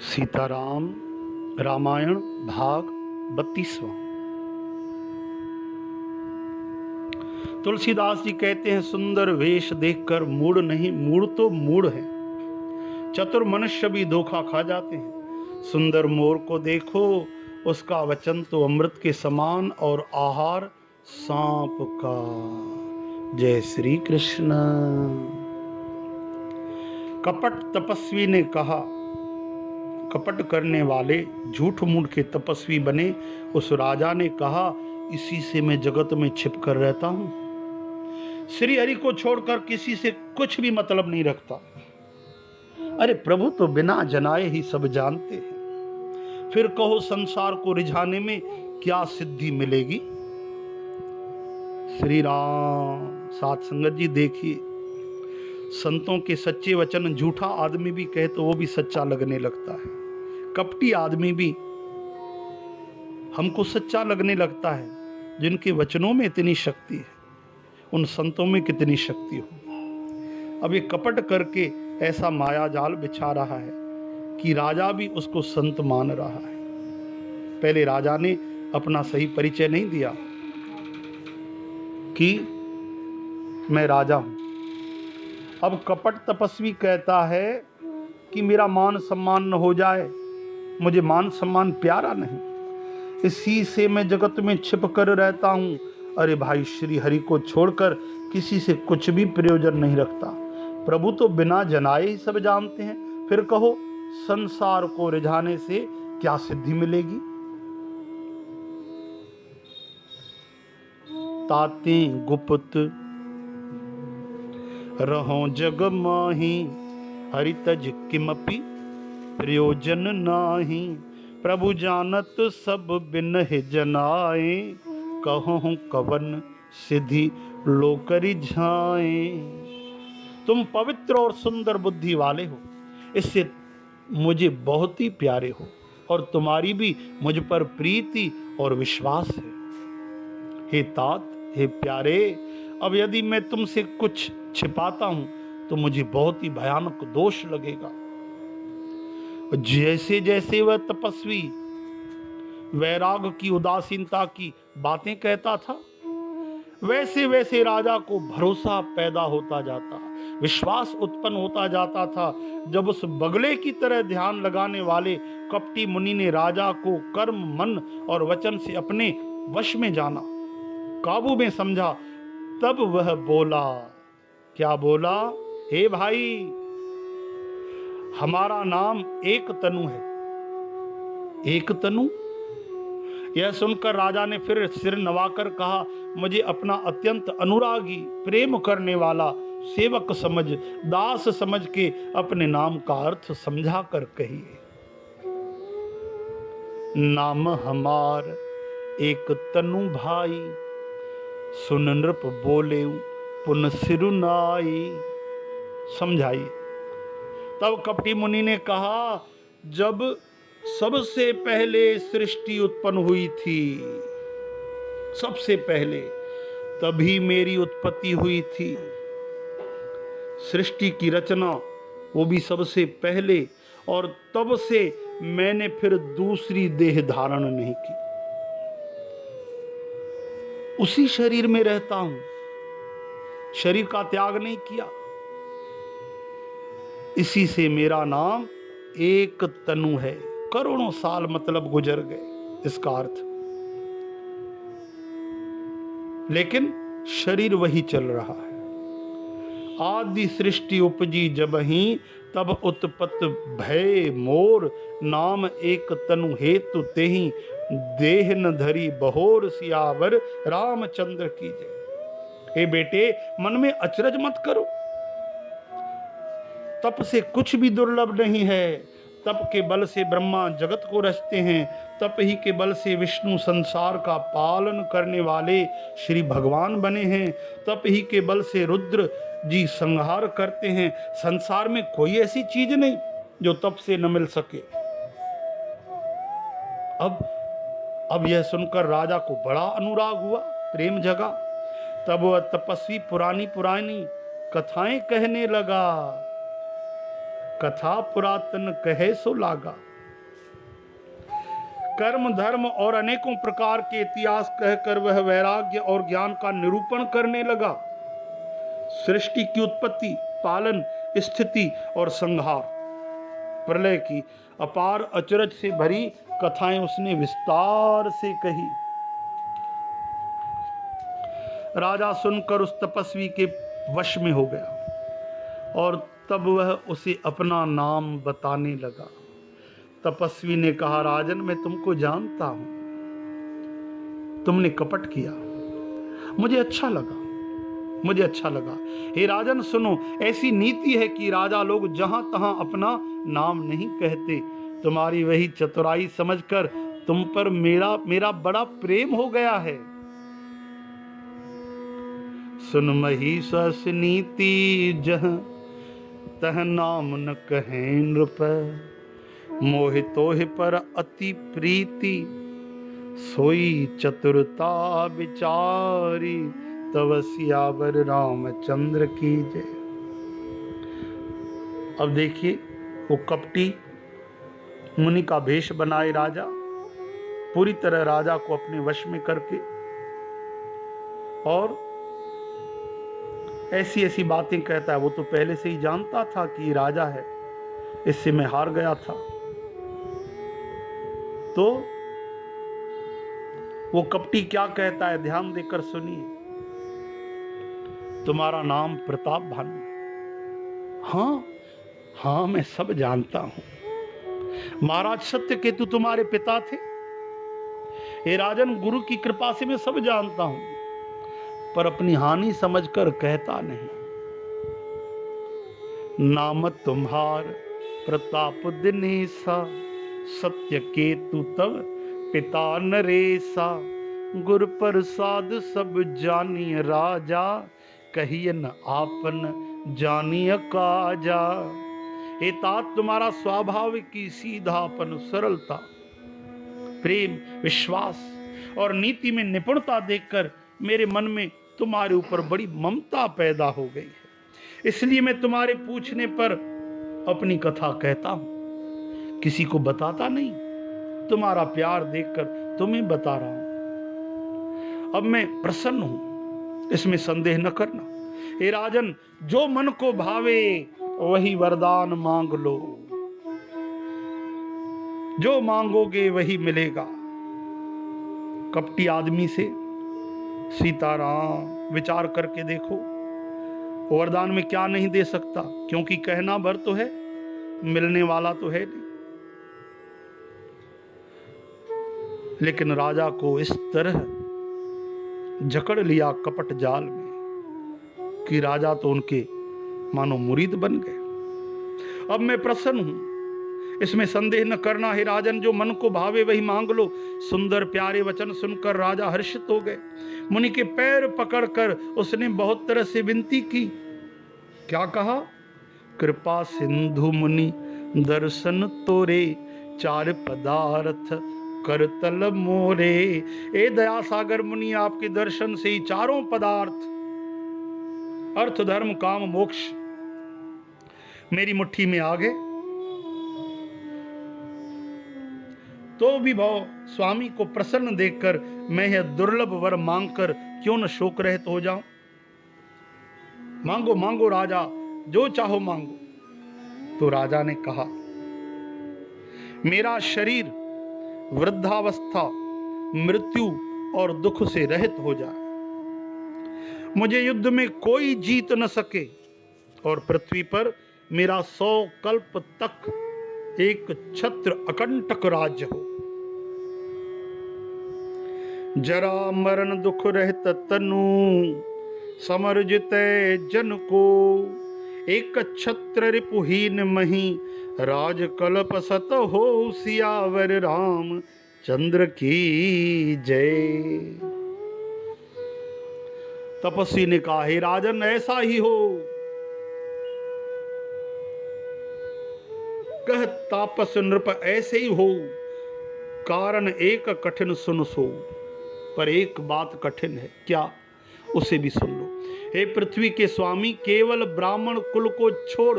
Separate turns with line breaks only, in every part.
सीताराम रामायण भाग 32वां। तुलसीदास जी कहते हैं, सुंदर वेश देखकर मूड नहीं, मूड तो मूड है। चतुर मनुष्य भी धोखा खा जाते हैं। सुंदर मोर को देखो, उसका वचन तो अमृत के समान और आहार सांप का। जय श्री कृष्ण। कपट तपस्वी ने कहा, कपट करने वाले झूठ मूठ के तपस्वी बने उस राजा ने कहा, इसी से मैं जगत में छिप कर रहता हूं, श्री हरि को छोड़कर किसी से कुछ भी मतलब नहीं रखता। अरे प्रभु तो बिना जनाए ही सब जानते हैं, फिर कहो संसार को रिझाने में क्या सिद्धि मिलेगी। श्री राम। साथ संगत जी देखिए, संतों के सच्चे वचन झूठा आदमी भी कहे तो वो भी सच्चा लगने लगता है। कपटी आदमी भी हमको सच्चा लगने लगता है। जिनके वचनों में इतनी शक्ति है, उन संतों में कितनी शक्ति हो। अब ये कपट करके ऐसा माया जाल बिछा रहा है कि राजा भी उसको संत मान रहा है। पहले राजा ने अपना सही परिचय नहीं दिया कि मैं राजा हूं। अब कपट तपस्वी कहता है कि मेरा मान सम्मान न हो जाए, मुझे मान सम्मान प्यारा नहीं, इसी से मैं जगत में छिप कर रहता हूं। अरे भाई, श्री हरि को छोड़कर किसी से कुछ भी प्रयोजन नहीं रखता। प्रभु तो बिना जनाए ही सब जानते हैं, फिर कहो संसार को रिझाने से क्या सिद्धि मिलेगी। ताते गुप्त रहो जग माही, हरि तज किमपि प्रयोजन नाही। प्रभु जानत सब बिनहि जनाए, कहूँ कवन सिद्धि लोकरि झाए। तुम पवित्र और सुंदर बुद्धि वाले हो, इससे मुझे बहुत ही प्यारे हो, और तुम्हारी भी मुझ पर प्रीति और विश्वास है। हे तात, हे प्यारे, अब यदि मैं तुमसे कुछ छिपाता हूं तो मुझे बहुत ही भयानक दोष लगेगा। जैसे जैसे वह तपस्वी वैराग की उदासीनता की बातें कहता था, वैसे वैसे राजा को भरोसा पैदा होता जाता, विश्वास उत्पन्न होता जाता था। जब उस बगले की तरह ध्यान लगाने वाले कपटी मुनि ने राजा को कर्म, मन और वचन से अपने वश में जाना, काबू में समझा, तब वह बोला। क्या बोला? हे भाई, हमारा नाम एक तनु है। एक तनु? यह सुनकर राजा ने फिर सिर नवाकर कहा, मुझे अपना अत्यंत अनुरागी, प्रेम करने वाला सेवक समझ, दास समझ के अपने नाम का अर्थ समझा कर कहिए। नाम हमार एक तनु भाई, सुन नृप बोले पुन सिरुनाई। समझाइए। तब कपटी मुनि ने कहा, जब सबसे पहले सृष्टि उत्पन्न हुई थी, सबसे पहले, तभी मेरी उत्पत्ति हुई थी। सृष्टि की रचना वो भी सबसे पहले, और तब से मैंने फिर दूसरी देह धारण नहीं की, उसी शरीर में रहता हूं, शरीर का त्याग नहीं किया। इसी से मेरा नाम एक तनु है। करोड़ों साल मतलब गुजर गए, इसका अर्थ, लेकिन शरीर वही चल रहा है। आदि सृष्टि उपजी जबहि, तब उत्पत्त भय मोर, नाम एक तनु हेतु तेहि, देह न धरी बहोर, सियावर रामचंद्र की जय। हे बेटे, मन में अचरज मत करो, तप से कुछ भी दुर्लभ नहीं है। तप के बल से ब्रह्मा जगत को रचते हैं, तप ही के बल से विष्णु संसार का पालन करने वाले श्री भगवान बने हैं, तप ही के बल से रुद्र जी संहार करते हैं। संसार में कोई ऐसी चीज नहीं जो तप से न मिल सके। अब यह सुनकर राजा को बड़ा अनुराग हुआ, प्रेम जगा। तब वह तपस्वी पुरानी पुरानी कथाएं कहने लगा। कथा पुरातन कहे सो लागा, कर्म धर्म और अनेकों प्रकार के इतिहास कहकर वह वैराग्य और ज्ञान का निरूपण करने लगा। सृष्टि की उत्पत्ति, पालन, स्थिति और संहार, प्रलय की अपार अचरज से भरी कथाएं उसने विस्तार से कही। राजा सुनकर उस तपस्वी के वश में हो गया और तब वह उसे अपना नाम बताने लगा। तपस्वी ने कहा, राजन, मैं तुमको जानता हूं, तुमने कपट किया, मुझे अच्छा लगा। हे राजन सुनो, ऐसी नीति है कि राजा लोग जहां तहां अपना नाम नहीं कहते। तुम्हारी वही चतुराई समझकर तुम पर मेरा बड़ा प्रेम हो गया है। सुन महिषास नीति जह तह नाम न कहें नृप, मोहितोहि पर अति प्रीति, सोई चतुरता विचारी, तव सियावर रामचंद्र की जय। अब देखिए, वो कपटी मुनि का भेष बनाए राजा, पूरी तरह राजा को अपने वश में करके और ऐसी ऐसी बातें कहता है। वो तो पहले से ही जानता था कि ये राजा है, इससे मैं हार गया था। तो वो कपटी क्या कहता है, ध्यान देकर सुनिए। तुम्हारा नाम प्रताप भानु। हाँ, मैं सब जानता हूं। महाराज सत्यकेतु तुम्हारे पिता थे। हे राजन, गुरु की कृपा से मैं सब जानता हूं, पर अपनी हानि समझकर कहता नहीं। नाम तुम्हार प्रताप दिनेसा, सत्यकेतु तब पिता नरेसा, गुर प्रसाद सब जानिय राजा, कहिए न आपन जानिय काजा। हे तात, तुम्हारा स्वाभाविक की सीधापन, सरलता, प्रेम, विश्वास और नीति में निपुणता देखकर मेरे मन में तुम्हारे ऊपर बड़ी ममता पैदा हो गई है। इसलिए मैं तुम्हारे पूछने पर अपनी कथा कहता हूं, किसी को बताता नहीं। तुम्हारा प्यार देखकर तुम्हें बता रहा हूं। अब मैं प्रसन्न हूं, इसमें संदेह न करना। हे राजन, जो मन को भावे वही वरदान मांग लो, जो मांगोगे वही मिलेगा। कपटी आदमी से सीताराम विचार करके देखो, वरदान में क्या नहीं दे सकता, क्योंकि कहना भर तो है, मिलने वाला तो है नहीं। लेकिन राजा को इस तरह जकड़ लिया कपट जाल में कि राजा तो उनके मानो मुरीद बन गए। अब मैं प्रसन्न हूं, इसमें संदेह न करना। है राजन, जो मन को भावे वही मांग लो। सुंदर प्यारे वचन सुनकर राजा हर्षित हो गए। मुनि के पैर पकड़कर उसने बहुत तरह से विनती की। क्या कहा? कृपा सिंधु मुनि दर्शन तोरे, चार पदार्थ करतल मोरे। ए दया सागर मुनि, आपके दर्शन से ही चारों पदार्थ, अर्थ धर्म काम मोक्ष, मेरी मुट्ठी में आ गए। तो भी भाव स्वामी को प्रसन्न देखकर मैं यह दुर्लभ वर मांगकर क्यों न शोक रहित हो जाऊं। मांगो मांगो राजा, जो चाहो मांगो। तो राजा ने कहा, मेरा शरीर वृद्धावस्था, मृत्यु और दुख से रहित हो जाए, मुझे युद्ध में कोई जीत न सके और पृथ्वी पर मेरा 100 कल्प तक एक छत्र अकंटक राज्य हो। जरा मरण दुख रहत तनु, समर्जित जन को, एक छत्र रिपुहीन मही, राज कल्प सत हो, सियावर राम चंद्र की जय। तपस्वी ने कहा, हे राजन, ऐसा ही हो। कह तापस नृप, ऐसे ही हो। कारण एक कठिन सुन सो, पर एक बात कठिन है। क्या? उसे भी सुन लो। हे पृथ्वी के स्वामी, केवल ब्राह्मण कुल को छोड़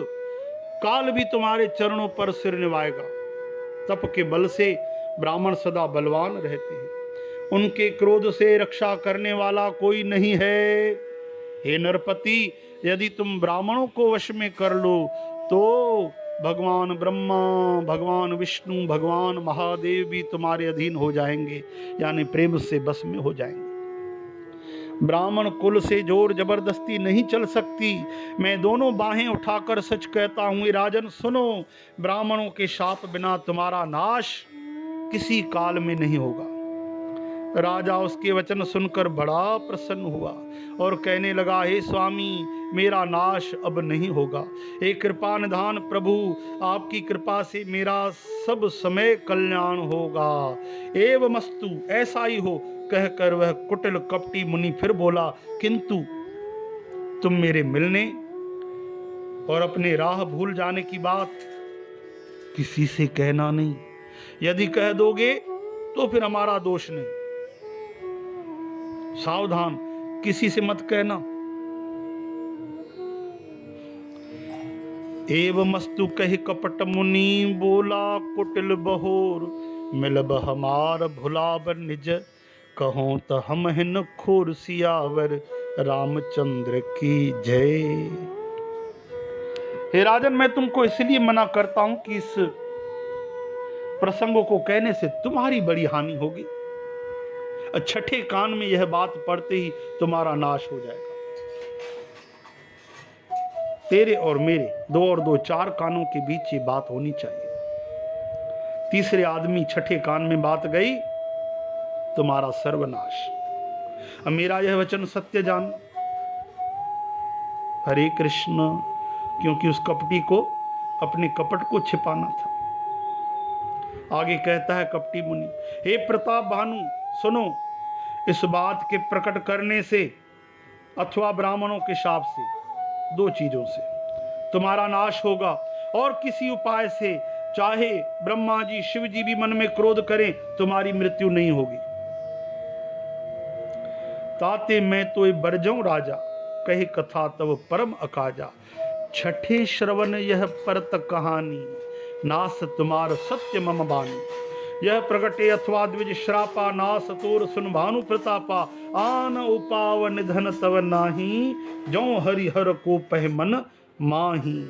काल भी तुम्हारे चरणों पर सिर निभाएगा। तप के बल से ब्राह्मण सदा बलवान रहते हैं, उनके क्रोध से रक्षा करने वाला कोई नहीं है। हे नरपति, यदि तुम ब्राह्मणों को वश में कर लो तो भगवान ब्रह्मा, भगवान विष्णु, भगवान महादेव भी तुम्हारे अधीन हो जाएंगे, यानी प्रेम से बस में हो जाएंगे। ब्राह्मण कुल से जोर जबरदस्ती नहीं चल सकती। मैं दोनों बाहें उठाकर सच कहता हूं, राजन सुनो, ब्राह्मणों के शाप बिना तुम्हारा नाश किसी काल में नहीं होगा। राजा उसके वचन सुनकर बड़ा प्रसन्न हुआ और कहने लगा, हे स्वामी, मेरा नाश अब नहीं होगा। हे कृपा निधान प्रभु, आपकी कृपा से मेरा सब समय कल्याण होगा। एवमस्तु, ऐसा ही हो, कहकर वह कुटिल कपटी मुनि फिर बोला, किंतु तुम मेरे मिलने और अपने राह भूल जाने की बात किसी से कहना नहीं। यदि कह दोगे तो फिर हमारा दोष नहीं। सावधान, किसी से मत कहना। एवमस्तु कहि कपट मुनि, बोला कुटिल बहोर, मिलब हमार भुलावर निज, कहो तो हम हिन खोर सियावर, रामचंद्र की जय। हे राजन, मैं तुमको इसलिए मना करता हूं कि इस प्रसंगों को कहने से तुम्हारी बड़ी हानि होगी। छठे कान में यह बात पढ़ते ही तुम्हारा नाश हो जाएगा। तेरे और मेरे, दो और दो चार कानों के बीच ये बात होनी चाहिए। तीसरे आदमी छठे कान में बात गई, तुम्हारा सर्वनाश। अब मेरा यह वचन सत्य जान। हरे कृष्ण, क्योंकि उस कपटी को अपने कपट को छिपाना था। आगे कहता है कपटी मुनि, हे प्रताप भानु, सुनो, इस बात के प्रकट करने से अथवा ब्राह्मणों के शाप से, दो चीजों से तुम्हारा नाश होगा, और किसी उपाय से, चाहे ब्रह्मा जी शिव जी भी मन में क्रोध करें, तुम्हारी मृत्यु नहीं होगी। ताते मैं तो बरजऊं राजा, कहे कथा तब परम अकाजा, छठे श्रवण यह परत कहानी, नास तुम्हार सत्य मम बानी। यह प्रगटे अथवा द्विज श्रापा, नास तोर सुन भानु प्रतापा, आन उपाव निधन तव नाही, जो हरिहर को पह मन माही।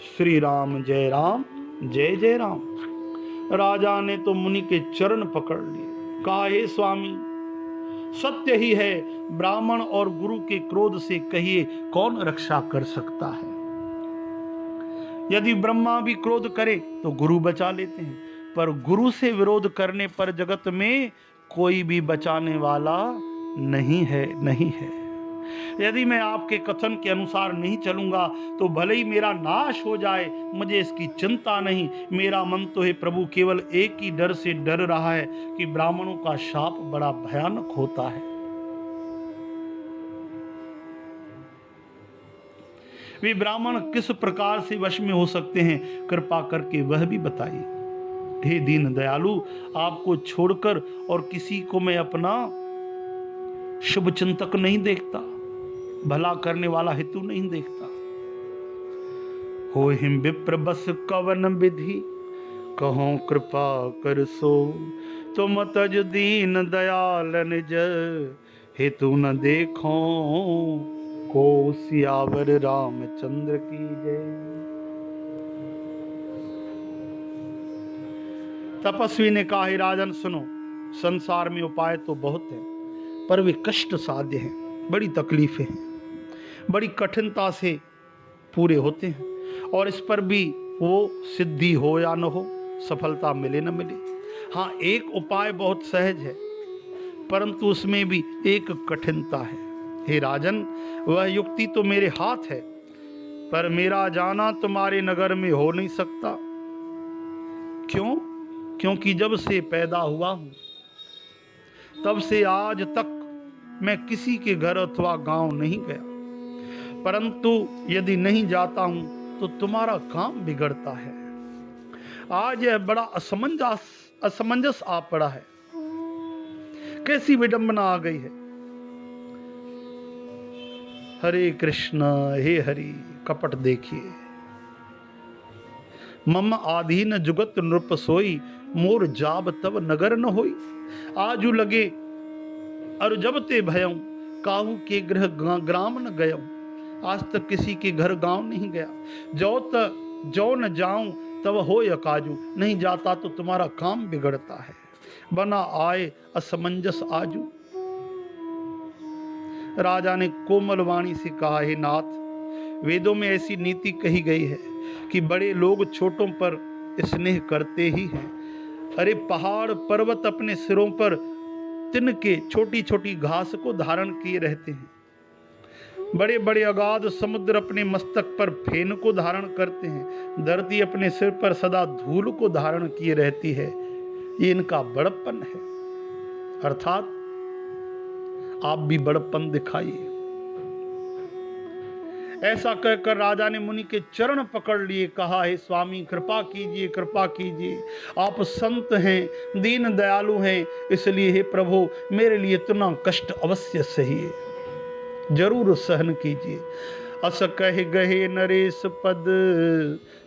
श्री राम जय राम, जय जय राम। राजा ने तो मुनि के चरण पकड़ लिए, कहा, हे स्वामी, सत्य ही है, ब्राह्मण और गुरु के क्रोध से कहिए कौन रक्षा कर सकता है। यदि ब्रह्मा भी क्रोध करे तो गुरु बचा लेते हैं, पर गुरु से विरोध करने पर जगत में कोई भी बचाने वाला नहीं है, नहीं है। यदि मैं आपके कथन के अनुसार नहीं चलूंगा तो भले ही मेरा नाश हो जाए, मुझे इसकी चिंता नहीं। मेरा मन तो है प्रभु केवल एक ही डर से डर रहा है कि ब्राह्मणों का शाप बड़ा भयानक होता है। वे ब्राह्मण किस प्रकार से वश में हो सकते हैं, कृपा करके वह भी बताइए। हे दीन दयालु, आपको छोड़कर और किसी को मैं अपना शुभ चिंतक नहीं देखता, भला करने वाला हेतु नहीं देखता। हो हिम विप्र बस कवन विधि, कहो कृपा कर सो, तुम तज दीन दयाल निज, हेतु न देखो को सियावर रामचंद्र की जय। तपस्वी ने कहा, हे राजन सुनो, संसार में उपाय तो बहुत है, पर वे कष्ट साध्य हैं, बड़ी तकलीफें हैं, बड़ी कठिनता से पूरे होते हैं, और इस पर भी वो सिद्धि हो या न हो, सफलता मिले न मिले। हाँ, एक उपाय बहुत सहज है, परंतु उसमें भी एक कठिनता है। हे राजन, वह युक्ति तो मेरे हाथ है, पर मेरा जाना तुम्हारे नगर में हो नहीं सकता। क्यों? क्योंकि जब से पैदा हुआ हूं तब से आज तक मैं किसी के घर अथवा गांव नहीं गया, परंतु यदि नहीं जाता हूं तो तुम्हारा काम बिगड़ता है। आज यह बड़ा असमंजस आ पड़ा है, कैसी विडंबना आ गई है। हरे कृष्ण, हे हरि, कपट देखिए। मम आधीन जुगत नृप सोई, मोर जाब तब नगर न होई। आजू लगे और जब ते भयऊ, काहू के गृह ग्राम न गयऊ। आज तक किसी के घर गांव नहीं गया। जो न जाऊं तब हो या काजू, नहीं जाता तो तुम्हारा काम बिगड़ता है। बना आए असमंजस आजू। राजा ने कोमल वाणी से कहा, हे नाथ, वेदों में ऐसी नीति कही गई है कि बड़े लोग छोटों पर स्नेह करते ही हैं। अरे पहाड़ पर्वत अपने सिरों पर तिनके छोटी छोटी घास को धारण किए रहते हैं। बड़े बड़े अगाध समुद्र अपने मस्तक पर फेन को धारण करते हैं। धरती अपने सिर पर सदा धूल को धारण किए रहती है। ये इनका बड़प्पन है। अर्थात आप भी बड़प्पन दिखाइए। ऐसा कहकर राजा ने मुनि के चरण पकड़ लिए। कहा, हे स्वामी, कृपा कीजिए, कृपा कीजिए। आप संत हैं, दीन दयालु हैं, इसलिए हे प्रभु, मेरे लिए इतना कष्ट अवश्य सहिए, जरूर सहन कीजिए। अस कह गहे नरेश पद,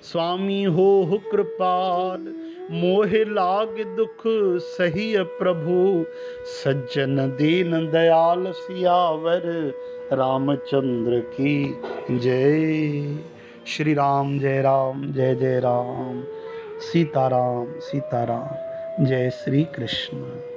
स्वामी हो कृपाल। मोहे लाग दुख सही प्रभु, सज्जन दीन दयाल सियावर रामचंद्र की जय। श्री राम जय राम, जय जय राम। सीताराम सीताराम। जय श्री कृष्ण।